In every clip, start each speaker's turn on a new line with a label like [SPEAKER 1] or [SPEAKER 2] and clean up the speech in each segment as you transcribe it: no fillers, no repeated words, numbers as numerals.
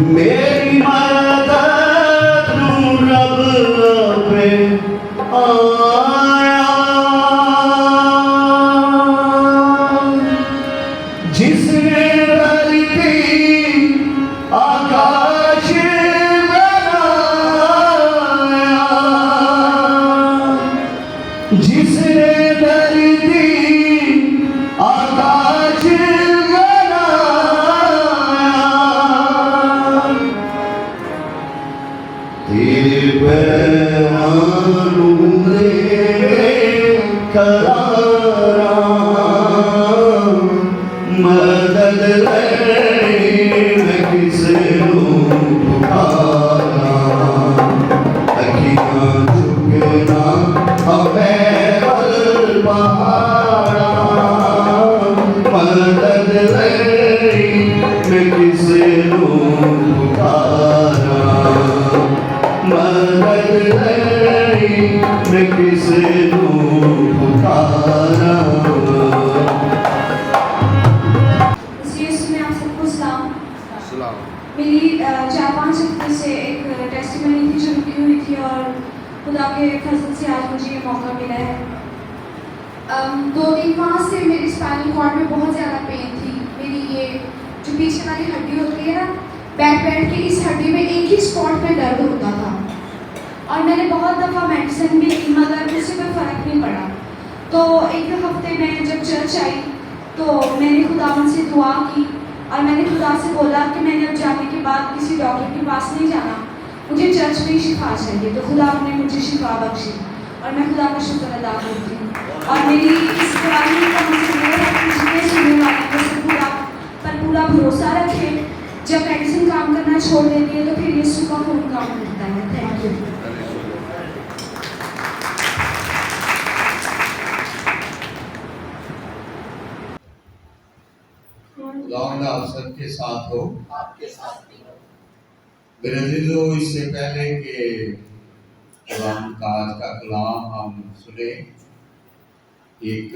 [SPEAKER 1] میری مدد رب پہ آیا جس نے دھرتی آکاش بنایا جس نے دھرتی آکاش تیرے پیمانوں نے قرارا مدد میں کسے پکارا اکھیاں جھکنا ہمیں پہاڑا مدد میں کسے پکارا مدد میں کسے پکارا.
[SPEAKER 2] میری 4-5 ہفتے سے ایک ٹیسٹیمنی تھی جو رکی ہوئی تھی اور خدا کے فضل سے آج مجھے یہ موقع ملا ہے. 2-3 ماہ سے میری اسپائنل کارڈ میں بہت زیادہ پین تھی. میری یہ جو پیچھے والی ہڈی ہوتی ہے نا بیٹھ کے اس ہڈی میں ایک ہی اسپاٹ پہ درد ہوتا تھا اور میں نے بہت دفعہ میڈیسن بھی لی مگر اس سے کوئی فرق نہیں پڑا. تو ایک ہفتے میں جب چرچ آئی تو میں نے خداوند سے دعا کی اور میں نے خدا سے بولا کہ میں نے اب جانے کے بعد کسی ڈاکٹر کے پاس نہیں جانا, مجھے چرچ میں ہی شفا چاہیے. تو خدا نے مجھے شفا بخشی اور میں خدا کا شکر ادا کرتی ہوں. اور میری اس قرآن کا مقصد یہ ہے کہ جتنے سننے والے ہیں سب خدا پر پورا بھروسہ رکھے. جب میڈیسن کام کرنا چھوڑ دیتی ہے تو پھر یسوع کا خون کام کرتا ہے. Thank you.
[SPEAKER 3] خداوند آپ سب کے ساتھ ہو. میرے عزیزو, اس سے پہلے کہ قرآن کا آج کا کلام ہم سنیں, ایک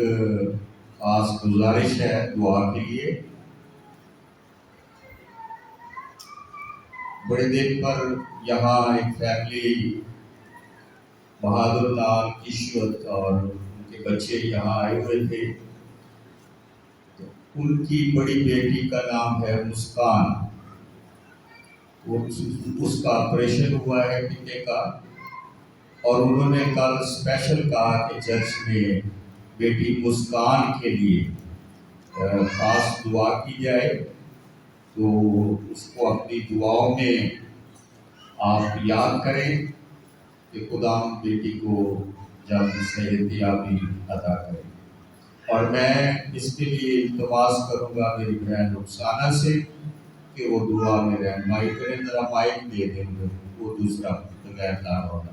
[SPEAKER 3] خاص گزارش ہے دعا کے لیے. بڑے دن پر یہاں ایک فیملی بہادر لال کشوت اور ان کے بچے یہاں آئے ہوئے تھے. ان کی بڑی بیٹی کا نام ہے مسکان. اس کا آپریشن ہوا ہے پتے کا اور انہوں نے کل اسپیشل کہا کہ چرچ میں بیٹی مسکان کے لیے خاص دعا کی جائے. تو اس کو اپنی دعاؤں میں آپ یاد کریں کہ خدا بیٹی کو جلد صحت یابی عطا کرے. اور میں اس کے لیے التماس کروں گا میری بہن رخسانہ سے کہ وہ دعا میں رہنمائی کریں. ذرا مائک دے دیں گے وہ دوسرا بغیر دار ہونا.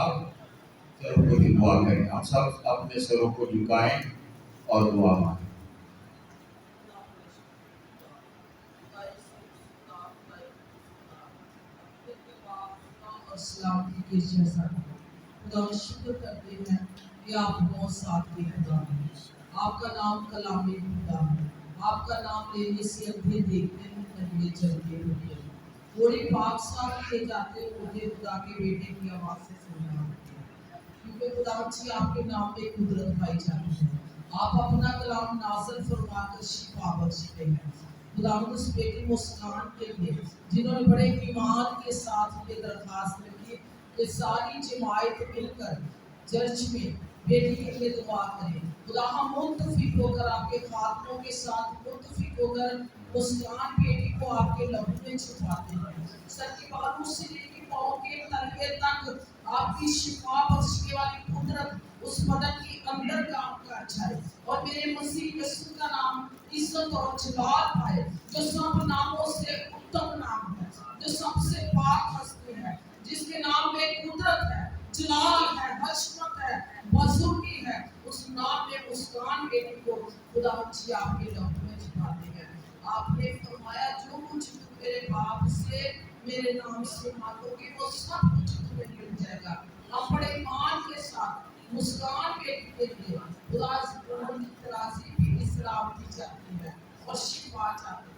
[SPEAKER 3] آپ سروں کو دعا کریں, آپ سب اپنے سروں کو جھکائیں اور دعا مانگیں.
[SPEAKER 4] السلام علیکم. خدا شکر کرتے ہیں کہ آپ ہمارے ساتھ کے خدا ہیں. آپ کا نام کلام خدا ہے. آپ کا نام لینے سے اندھے دیکھتے ہیں, نبی چلتے ہوتے ہیں. تھوڑی پاک صاف کیے جاتے مجھے خدا کے بیٹے کی آواز سے سننا ہوتی ہے, کیونکہ خدا جی آپ کے نام میں قدرت پائی جاتی ہے. آپ اپنا کلام نازل فرما کر شفا بخشتے ہیں. خدا اس بیٹی مسکان کے لیے جنہوں نے بڑے ایمان کے ساتھ یہ درخواست رکھی کہ ساری جماعت مل کر چرچ میں بیٹی کے لیے دعا کریں. خدا ہم متفق ہو کر آپ کے خاتموں کے ساتھ متفق ہو کر مسکان بیٹی کو آپ کے لہو میں چھپاتے ہیں. سر کے بالوں سے لے کے پاؤں کے تلوے تک آپ کی شفا بخشنے والی قدرت اس بدن کے اندر کام کر جائے اور میرے مسیح یسوع کا نام عزت اور جلال پائے, جو سب ناموں سے اتم نام ہے, جو سب سے پاک ہستی ہے, جس کے نام میں قدرت ہے, جلال ہے, حشمت ہے, بزرگی ہے. اس نام میں مسکان بیٹی کو خدا جی آپ کے لہو میں چھپاتے ہیں. آپ نے فرمایا جو کچھ تم میرے باپ سے میرے نام سے مانگو گے وہ سب کچھ تمہیں مل جائے گا. آپ بڑے ایمان کے ساتھ مسکان بیٹی کے لیے خدا کی ترازی بھی اسلام دی جاتی ہے اور شفا چاہتے ہیں.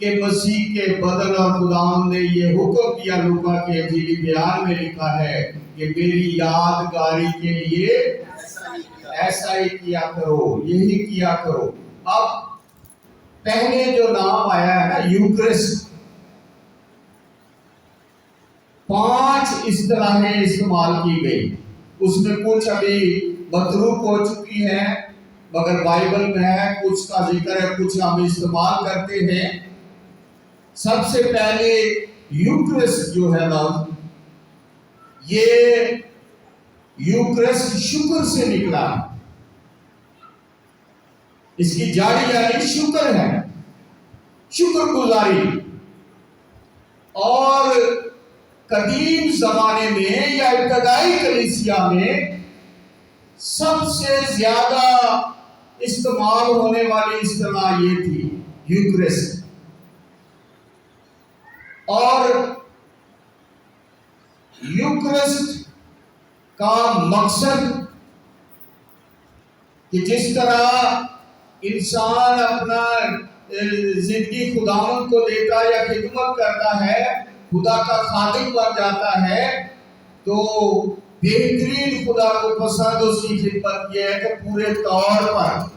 [SPEAKER 3] کہ مسیح کے بدن اور خداوند نے یہ حکم دیا، لوکا کے انجیلی بیان میں لکھا ہے کہ میری یادگاری کے لیے ایسا ہی کیا کرو، یہی کیا کرو۔ اب پہلے جو نام آیا ہے نا یوکرسٹ، 5 اصطلاحیں استعمال کی گئی، اس میں کچھ ابھی متروک ہو چکی ہیں مگر بائبل میں ہے، کچھ کا ذکر ہے، کچھ ہم استعمال کرتے ہیں۔ سب سے پہلے یوکرسٹ جو ہے نا، یہ یوکرسٹ شکر سے نکلا، اس کی جڑ یعنی شکر ہے، شکر گزاری۔ اور قدیم زمانے میں یا ابتدائی کلیسیا میں سب سے زیادہ استعمال ہونے والی اصطلاح یہ تھی، یوکرسٹ۔ اور یوکرسٹ کا مقصد کہ جس طرح انسان اپنا زندگی خداوند کو دیتا یا خدمت کرتا ہے، خدا کا خادم بن جاتا ہے، تو بہترین خدا کو پسند اس کی خدمت یہ ہے کہ پورے طور پر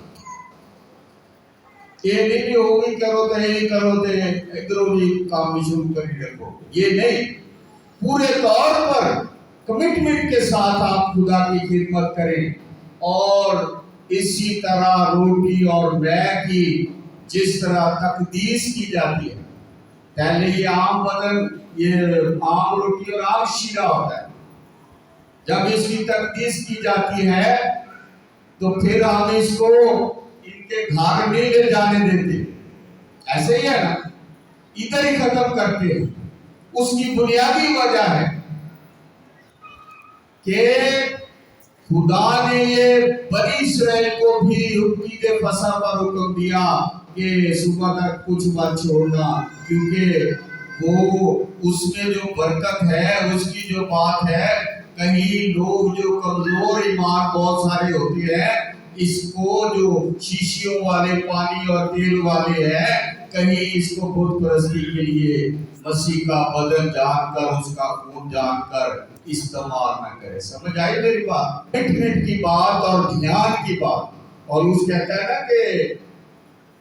[SPEAKER 3] یہ نہیں کہ ہوگی کرو تو یہی کرو تو ادھروں بھی کام بھی شروع کر رکھو، یہ نہیں، پورے طور پر کمٹمنٹ کے ساتھ آپ خدا کی خدمت کریں۔ اور اسی طرح روٹی اور مے کی جس طرح تقدیس کی جاتی ہے، پہلے یہ عام بدن، یہ عام روٹی اور عام شیرہ ہوتا ہے، جب اس کی تقدیس کی جاتی ہے تو پھر ہم اس کو ان کے گھر نہیں لے جانے دیتے، ایسے ہی ہے نا، ادھر ہی ختم کرتے ہیں۔ اس کی بنیادی وجہ ہے کہ خدا نے یہ بنی اسرائیل کو بھی عید فصح پر حکم دیا کہ صبح تک کچھ مت چھوڑنا، کیونکہ وہ اس میں جو برکت ہے، اس کی جو بات ہے، کہیں لوگ جو کمزور ایمان بہت سارے ہوتے ہیں، اس کو جو شیشیوں والے پانی اور تیل والے ہیں، کہیں اس کو بت پرستی کے لیے مسیح کا بدن جان کر، اس کا خون جان کر استعمال نہ کرے۔ سمجھ آئی میری بات؟ مٹ کی بات اور دھیان کی بات۔ اور اس کہتا ہے نا کہ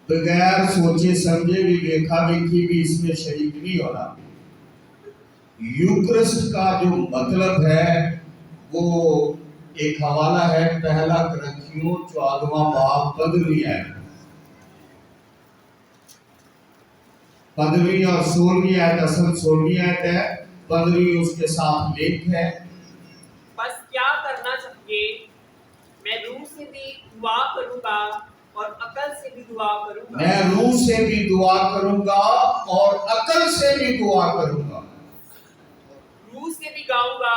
[SPEAKER 3] بغیر سوچے سمجھے بھی، دیکھا دیکھی بھی اس میں شریک نہیں ہونا۔ یوکرسٹ کا جو مطلب ہے وہ ایک حوالہ ہے پہلا کرنتھیوں 14واں باب 15ویں آیت، 15ویں اور 16ویں آیت، اصل 16ویں آیت ہے، 15ویں اس کے ساتھ لنک ہے۔
[SPEAKER 5] بس کیا کرنا چاہیے؟ میں روح سے بھی دعا کروں گا اور عقل سے بھی دعا کروں گا۔
[SPEAKER 3] میں روح سے بھی دعا کروں گا اور عقل سے بھی دعا کروں گا۔
[SPEAKER 5] روح سے بھی گاؤں گا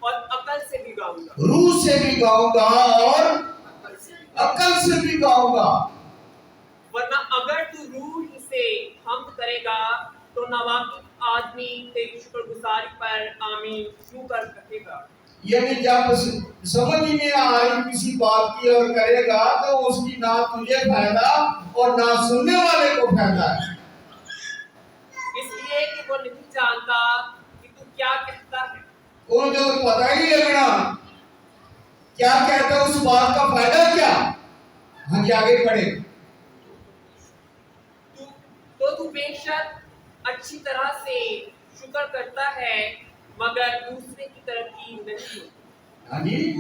[SPEAKER 5] اور عقل سے بھی گاؤں گا۔
[SPEAKER 3] روح سے بھی گاؤں گا اور عقل سے بھی گاؤں گا۔
[SPEAKER 5] ورنہ اگر تو روح ہی سے حمد کرے گا تو ناواقف آدمی تیری شکر گزاری پر آمین کیوں کر سکے گا؟
[SPEAKER 3] یعنی جب سمجھ ہی نہیں آ رہی کسی بات کی اور کرے گا تو اس کی نہ تجھے فائدہ اور نہ سننے والے کو فائدہ ہے،
[SPEAKER 5] اس لیے کہ وہ نہیں جانتا کہ تو کیا کہتا ہے۔
[SPEAKER 3] وہ جو پتہ ہی نہیں لگنا کیا کہتا ہے، اس بات کا فائدہ کیا۔ ہاں جی آگے پڑھیں۔
[SPEAKER 5] تو بے شک اچھی طرح سے شکر کرتا ہے مگر دوسرے کی ترقی نہیں ہوتی۔
[SPEAKER 3] ہاں جی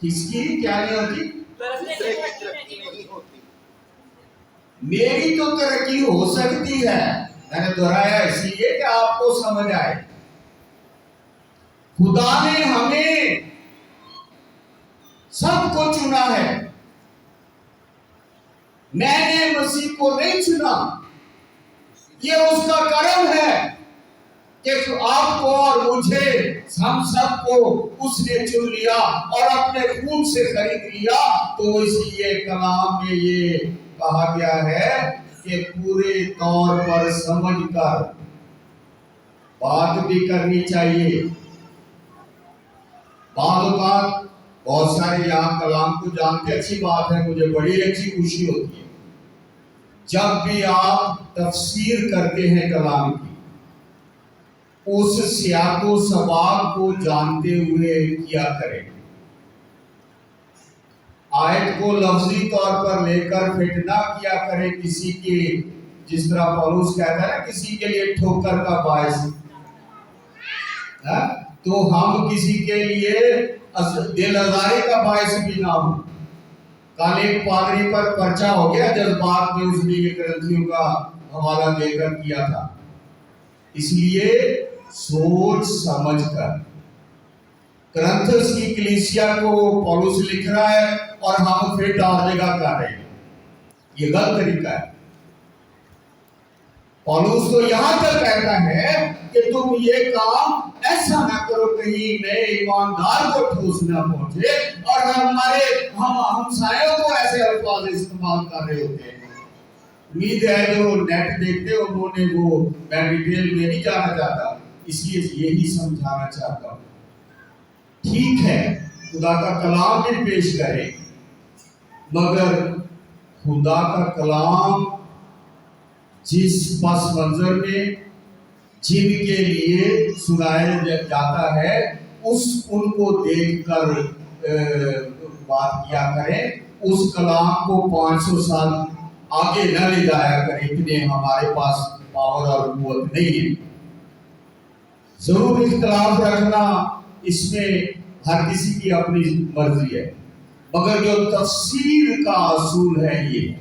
[SPEAKER 3] کس کی کیا نہیں ہوتی؟
[SPEAKER 5] ترقی نہیں ہوتی۔
[SPEAKER 3] میری تو ترقی ہو سکتی ہے، میں نے دہرایا اس لیے کہ آپ کو سمجھ آئے۔ خدا نے ہمیں سب کو چنا ہے، میں نے مسیح کو نہیں چنا، یہ اس کا کرم ہے کہ آپ کو اور مجھے، ہم سب کو اس نے چن لیا اور اپنے خون سے خرید لیا۔ تو اس لیے کلام میں یہ کہا گیا ہے کہ پورے طور پر سمجھ کر بات بھی کرنی چاہیے۔ بعض اوقات بہت سارے یہاں کلام کو جانتے، اچھی بات ہے، مجھے بڑی اچھی خوشی ہوتی ہے جب بھی آپ تفسیر کرتے ہیں کلام کی، اس سیاق و سباق کو جانتے ہوئے کیا کریں۔ آیت کو لفظی طور پر لے کر فٹ نہ کیا کریں کسی کے، جس طرح پولس کہتا ہے نا کسی کے لیے ٹھوکر کا باعث، تو ہم کسی کے لیے دل آزاری کا باعث بھی نہ ہو۔ کل ایک پادری پر پرچہ ہو گیا جذبات میں، اس نے یہ گرنتھیوں کا حوالہ دے کر کیا تھا۔ اس لیے سوچ سمجھ کر کرنتھس کی کلیسیا کو پولس لکھ رہا ہے اور ہم پھر اور جگہ کر رہے ہیں، یہ غلط طریقہ ہے۔ پولس تو یہاں تک کہتا ہے کہ تم یہ کام ایسا نہ کرو کہیں نئے ایماندار کو ٹھوس نہ پہنچے، اور ہم ہمسایوں کو ایسے الفاظ استعمال کر رہے ہوتے ہیں۔ امید ہے جو نیٹ دیکھتے انہوں نے وہ، میں ڈیٹیل میں نہیں جانا چاہتا، اس لیے یہی سمجھانا چاہتا ہوں۔ ٹھیک ہے خدا کا کلام بھی پیش کریں، مگر خدا کا کلام جس پس منظر میں جن کے لیے سنایا جاتا ہے ان کو دیکھ کر بات کیا کریں۔ اس کلام کو 500 سال آگے نہ لے جایا کریں، اتنے ہمارے پاس پاور اور قوت نہیں ہے۔ ضرور اختلاف رکھنا اس میں ہر کسی کی اپنی مرضی ہے، مگر جو تفسیر کا اصول ہے یہ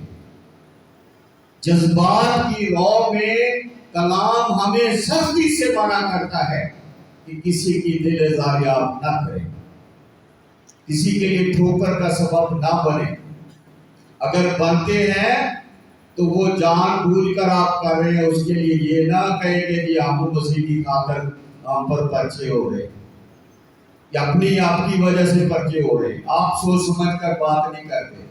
[SPEAKER 3] جذبات کی رو میں کلام ہمیں سختی سے منع کرتا ہے کہ کسی کی دل آزاری آپ نہ کریں، کسی کے لیے ٹھوکر کا سبب نہ بنے۔ اگر بنتے ہیں تو وہ جان بوجھ کر آپ کر رہے ہیں، اس کے لیے یہ نہ کہیں کہ جی ہم مسیح کی خاطر ہم پر پرچے ہو رہے یا اپنی آپ کی وجہ سے پرچے ہو رہے، آپ سوچ سمجھ کر بات نہیں کرتے۔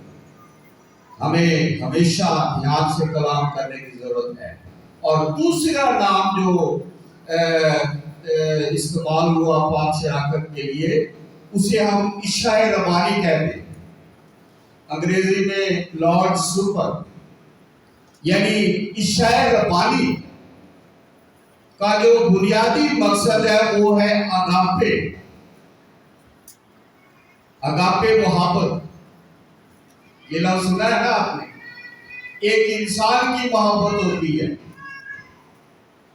[SPEAKER 3] ہمیں ہمیشہ دھیان سے کلام کرنے کی ضرورت ہے۔ اور دوسرا نام جو استعمال ہوا پاک شراکت کے لیے، اسے ہم عشاء ربانی کہتے ہیں، انگریزی میں لارڈ سپر، یعنی عشاء ربانی کا جو بنیادی مقصد ہے وہ ہے اگاپے، اگاپے محبت۔ یہ لفظ سنا ہے نا آپ نے؟ ایک انسان کی محبت ہوتی ہے،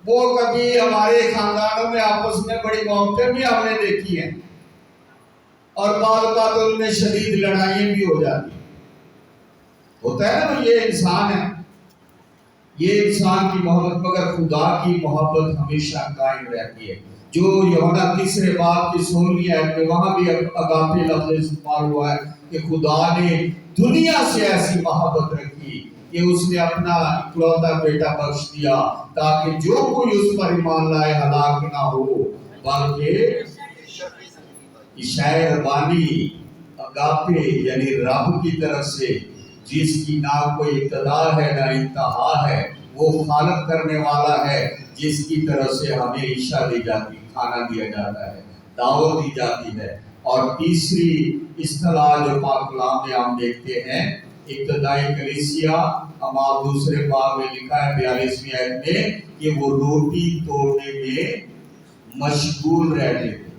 [SPEAKER 3] وہ کبھی ہمارے خاندانوں میں آپس میں بڑی محبتیں بھی ہم نے دیکھی ہیں، اور بعض اوقات ان میں شدید لڑائیاں بھی ہو جاتی ہیں، ہوتا ہے نا، یہ انسان ہے، یہ انسان کی محبت، مگر خدا کی محبت ہمیشہ قائم رہتی ہے۔ جو یوحنا تیسرے باب کی 16ویں آیت میں وہاں بھی اگاپے لفظ استعمال ہوا ہے کہ خدا نے دنیا سے ایسی محبت رکھی کہ اس نے اپنا اکلوتا بیٹا بخش دیا تاکہ جو کوئی اس پر ایمان لائے ہلاک نہ ہو بلکہ عشاء ربانی اگاپے یعنی رب کی طرف سے، جس کی نہ کوئی ابتدا ہے نہ انتہا ہے، وہ خالق کرنے والا ہے، جس کی طرف سے ہمیں عشاء دی جاتی، کھانا دیا جاتا ہے، دعوت دی جاتی ہے۔ اور تیسری اصطلاح جو پاک کلام میں ہم دیکھتے ہیں، ابتدائی کلیسیا، ہم آپ دوسرے باب میں لکھا ہے 42ویں آیت میں کہ وہ روٹی توڑنے میں مشغول رہتے تھے۔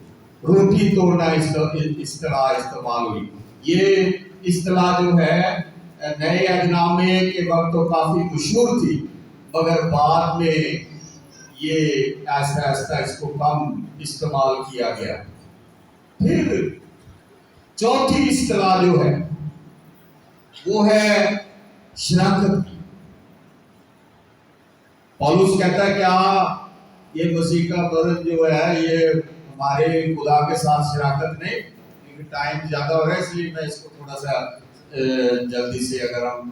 [SPEAKER 3] روٹی توڑنا اصطلاح استعمال ہوئی۔ یہ اصطلاح جو ہے نئے عہدنامے کے وقت تو کافی مشہور تھی، مگر بعد میں یہ آہستہ آہستہ اس کو کم استعمال کیا گیا۔ پھر چوتھی اصطلاح جو ہے وہ ہے شراکت کی۔ پولس کہتا ہے کہ یہ مسیح کا بدن جو ہے یہ ہمارے خدا کے ساتھ شراکت نہیں، کیونکہ ٹائم زیادہ ہو رہا ہے اس لیے میں اس کو تھوڑا سا جلدی سے، اگر ہم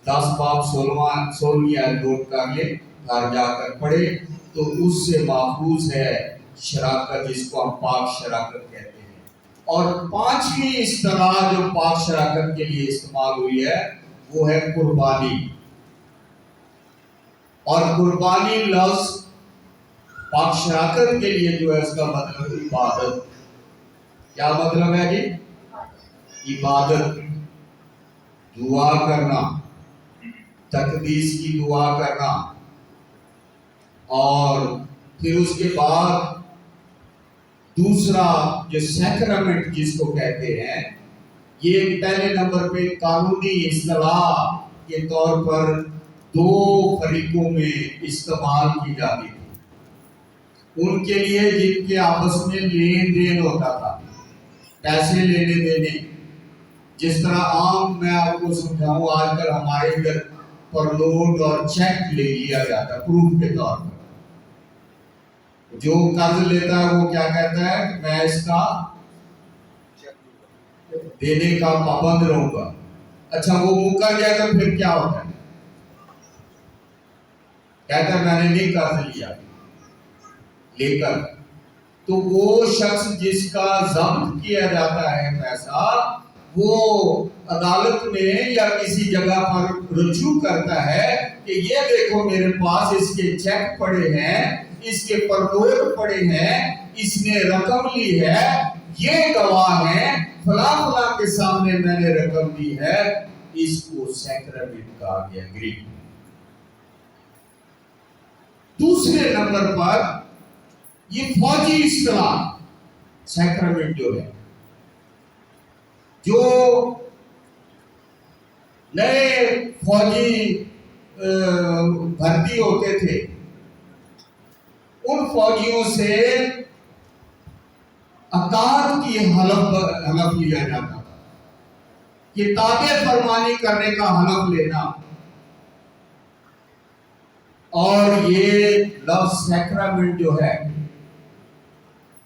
[SPEAKER 3] 10 باب 16ویں آیت نوٹ کر لیں، گھر جا کر پڑھے تو اس سے محفوظ ہے شراکت، جس کو ہم پاک شراکت کہتے ہیں۔ اور 5ویں اصطلاح جو پاک شراکت کے لیے استعمال ہوئی ہے وہ ہے قربانی۔ اور قربانی لفظ پاک شراکت کے لیے جو ہے اس کا مطلب عبادت۔ کیا مطلب ہے جی؟ عبادت، دعا کرنا، تقدیس کی دعا کرنا، اور پھر اس کے بعد دوسرا جو سیکرمنٹ جس کو کہتے ہیں، یہ پہلے نمبر پہ قانونی اصطلاح کے طور پر 2 فریقوں میں استعمال کی جاتی تھی، ان کے لیے جن کے آپس میں لین دین ہوتا تھا، پیسے لینے دینے. جس طرح عام میں آپ کو سمجھاؤں، آج کل ہمارے ادھر پر نوٹ اور چیک لے لیا جاتا ہے پروف کے طور پر. جو قرض لیتا ہے وہ کیا کہتا ہے کہ میں اس کا دینے کا پابند رہوں گا. اچھا وہ مکر جائے تو پھر کیا ہوتا ہے؟ کہتا ہے میں نے نہیں قرض لیا لے کر. تو وہ شخص جس کا ضبط کیا جاتا ہے پیسہ، وہ عدالت میں یا کسی جگہ پر رجوع کرتا ہے کہ یہ دیکھو میرے پاس اس کے چیک پڑے ہیں، اس کے پرنوٹ پڑے ہیں، اس نے رقم لی ہے، یہ گواہ ہیں، فلاں فلاں کے سامنے میں نے رقم دی ہے. اس کو سیکرمنٹ کہا گیا، گریک. دوسرے نمبر پر یہ فوجی اصطلاح سیکرمنٹ جو ہے، جو نئے فوجی بھرتی ہوتے تھے، ان فوجیوں سے اطاعت کی حلف لیا جاتا تھا، کہ تابع فرمانی کرنے کا حلف لینا. اور یہ لفظ سیکرامنٹ جو ہے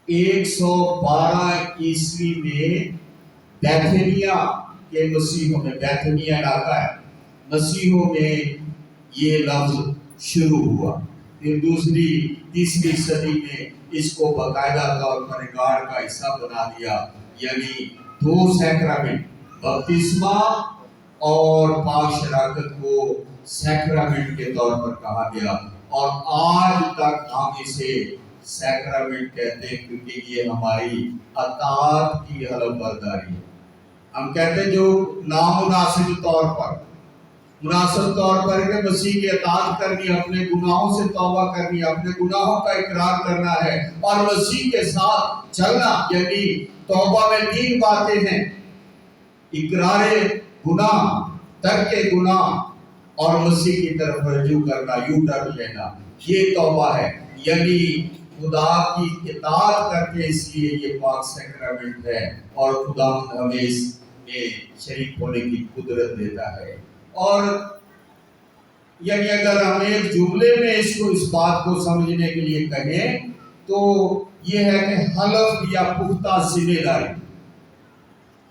[SPEAKER 3] 112 عیسوی میں بیتھنیا کے مسیحوں میں، بیتھنیا علاقہ ہے، مسیحوں میں یہ لفظ شروع ہوا. پھر دوسری تیسری صدی میں اس کو باقاعدہ طور پر ریکارڈ کا حصہ بنا دیا. یعنی 2 سیکرامنٹ، بپتسمہ اور پاک شراکت کو سیکرامنٹ کے طور پر کہا گیا. اور آج تک ہم اسے سیکرامنٹ کہتے ہیں، کیونکہ یہ ہماری اطاعت کی حلف برداری ہے. ہم کہتے ہیں جو نامناسب طور پر، مناسب طور پر کہ مسیح کی اطاعت کرنی، اپنے گناہوں سے توبہ کرنی، اپنے گناہوں کا اقرار کرنا ہے اور مسیح کے ساتھ چلنا. یعنی توبہ میں 3 باتیں ہیں: اقرار گناہ، ترک گناہ اور مسیح کی طرف رجوع کرنا، یو ٹرن لینا. یہ توبہ ہے. یعنی خدا کی اطاعت کر کے، اس لیے یہ پاک سیکرامنٹ ہے اور خدا ہمیں اس میں شریک ہونے کی قدرت دیتا ہے. اور یعنی اگر ہم ایک جملے میں اس بات کو سمجھنے کے لیے کہیں تو یہ ہے کہ حلف یا پختہ ذمہ داری.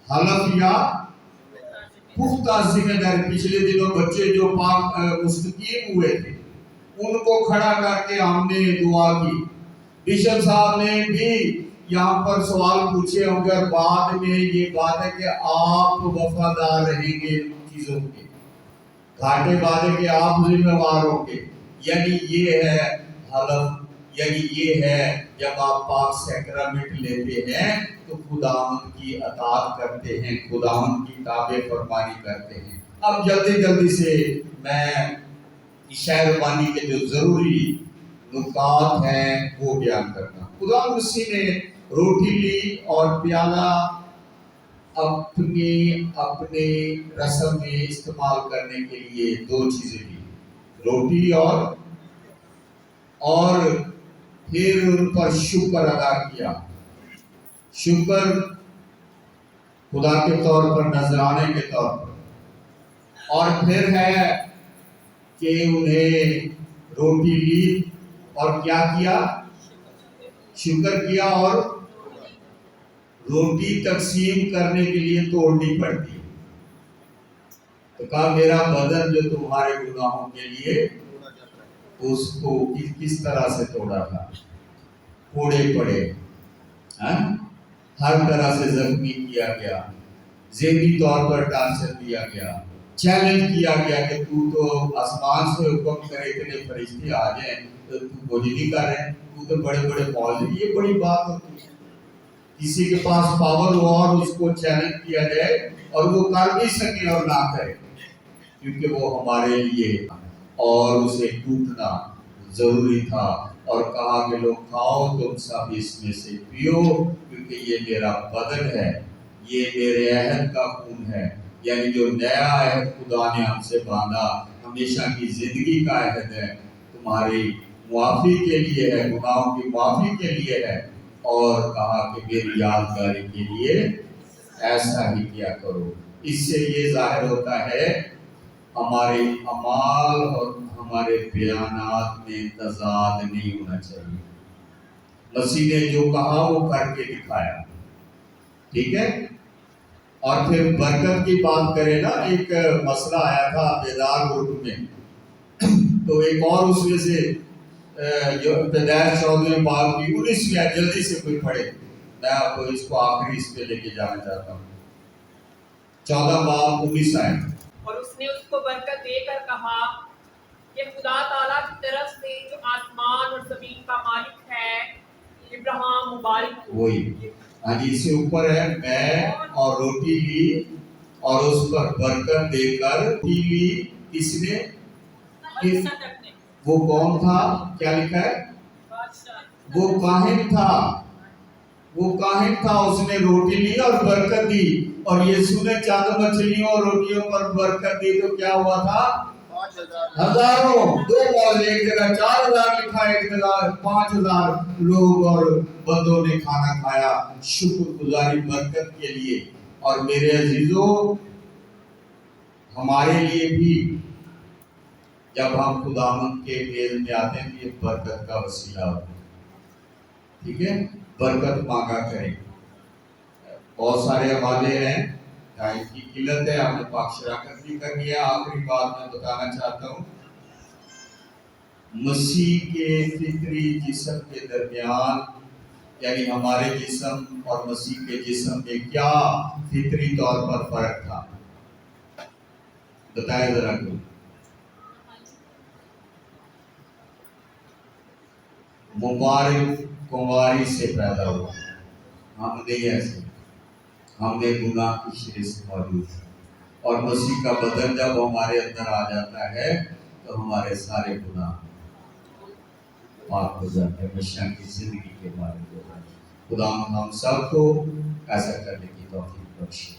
[SPEAKER 3] حلف یا پختہ ذمہ داری. پچھلے دنوں بچے جو پاک مستقیم ہوئے تھے، ان کو کھڑا کر کے ہم نے دعا کی. بشپ صاحب نے بھی یہاں پر سوال پوچھے ہوں گے، اور بعد میں یہ بات ہے کہ آپ وفادار رہیں گے ان چیزوں کے، گھاٹے وعدے کے آپ ذمہ وار ہوں گے. یعنی یہ ہے حلف. یعنی یہ ہے جب آپ پاک سیکرامنٹ لیتے ہیں تو خداوند کی اطاعت کرتے ہیں، خداوند کی تابع فرمانی کرتے ہیں. اب جلدی سے میں شہر بانی کے جو ضروری نکات ہیں وہ بیان کرتا ہوں. خدا مسیح نے روٹی لی اور پیالہ اپنے رسم میں استعمال کرنے کے لیے 2 چیزیں لی، روٹی اور پھر ان پر شکر ادا کیا. شکر خدا کے طور پر، نذرانے کے طور پر. اور پھر ہے کہ انہیں روٹی لی اور کیا کیا؟ شکر کیا، اور روٹی تقسیم کرنے کے لیے توڑنی پڑتی. تو کہا میرا بدن جو تمہارے گناہوں کے لیے، اس کو کس طرح سے توڑا تھا؟ پھوڑے پڑے، ہر طرح سے زخمی کیا گیا، ذہنی طور پر ٹارچر دیا گیا، چیلنج کیا گیا کہ تو آسمان سے حکم کرے اتنے فرشتے آ جائیں تو کچھ نہیں کر رہے، تو بڑے بڑے فوج. یہ بڑی بات ہوتی ہے کسی کے پاس پاور ہو اور اس کو چیلنج کیا جائے اور وہ کر بھی سکے اور نہ کرے. کیونکہ وہ ہمارے لیے اور اسے ٹوٹنا ضروری تھا، اور کہا کہ لوگ کھاؤ تم سب اس میں سے پیو، کیونکہ یہ میرا بدن ہے، یہ میرے عہد کا خون ہے۔ یعنی جو نیا عہد خدا نے ہم سے باندھا ہمیشہ کی زندگی کا عہد ہے، تمہاری معافی کے لیے ہے، گناہوں کی معافی کے لیے ہے، اور کہا کہ میری یادگاری کے لیے ایسا ہی کیا کرو۔ اس سے یہ ظاہر ہوتا ہے ہمارے اعمال اور ہمارے بیانات میں تضاد نہیں ہونا چاہیے۔ مسیح نے جو کہا وہ کر کے دکھایا، ٹھیک ہے۔ اور پھر برکت کی بات کریں نا، ایک مسئلہ آیا تھا بیدار گروپ میں، تو ایک اور اس میں سے جو پیدائش 14 باب کی 19 میں، جلدی سے کوئی پڑھے، میں آپ کو اس کو آخری اس پہ لے کے جانا چاہتا ہوں۔ 14 باب 19 آیت۔
[SPEAKER 5] اور اس نے اس کو برکت دے کر کہا کہ خدا تعالیٰ کی طرف سے جو آسمان اور زمین کا مالک ہے، ابراہیم مبارک ہو۔
[SPEAKER 3] وہی ہاں جی، اس سے اوپر ہے، میں اور روٹی لی اور اس پر برکت دے کر روٹی لی، کس نے؟ وہ کون تھا؟ کیا لکھا ہے؟ وہ کاہن تھا، وہ کاہن تھا، اس نے روٹی لی اور برکت دی، اور یسوع نے چند مچھلیوں اور روٹیوں پر برکت دی تو کیا ہوا تھا؟ ہزاروں، 2 بار ایک جگہ 4000 لکھا ہے، ایک جگہ 5000 لوگ اور بندوں نے کھانا کھایا شکر گزاری برکت کے لیے۔ اور میرے عزیزو، ہمارے لیے بھی جب ہم خداوند کے میل میں آتے ہیں تو یہ برکت کا وسیلہ ہوتا ہے، ٹھیک ہے۔ برکت مانگا کریں۔ بہت سارے حوالے ہیں، ٹائم کی قلت ہے، ہم نے پاک شراکت بھی کر لیا۔ آخری بات میں بتانا چاہتا ہوں، مسیح کے فطری جسم کے درمیان، یعنی ہمارے جسم اور مسیح کے جسم میں کیا فطری طور پر فرق تھا؟ بتائیں ذرا کوئی۔ مبارک کنواری سے پیدا ہوا، ہم نہیں ایسے، ہم نے گناہ کی شرح سے موجود ہیں، اور مسیح کا بدن جب ہمارے اندر آ جاتا ہے تو ہمارے سارے گناہ پاک ہو جاتے ہیں، ہمیشہ کی زندگی کے مالک ہو جاتے ہیں۔ خدا ہم سب کو ایسا کرنے کی توفیق بخشے۔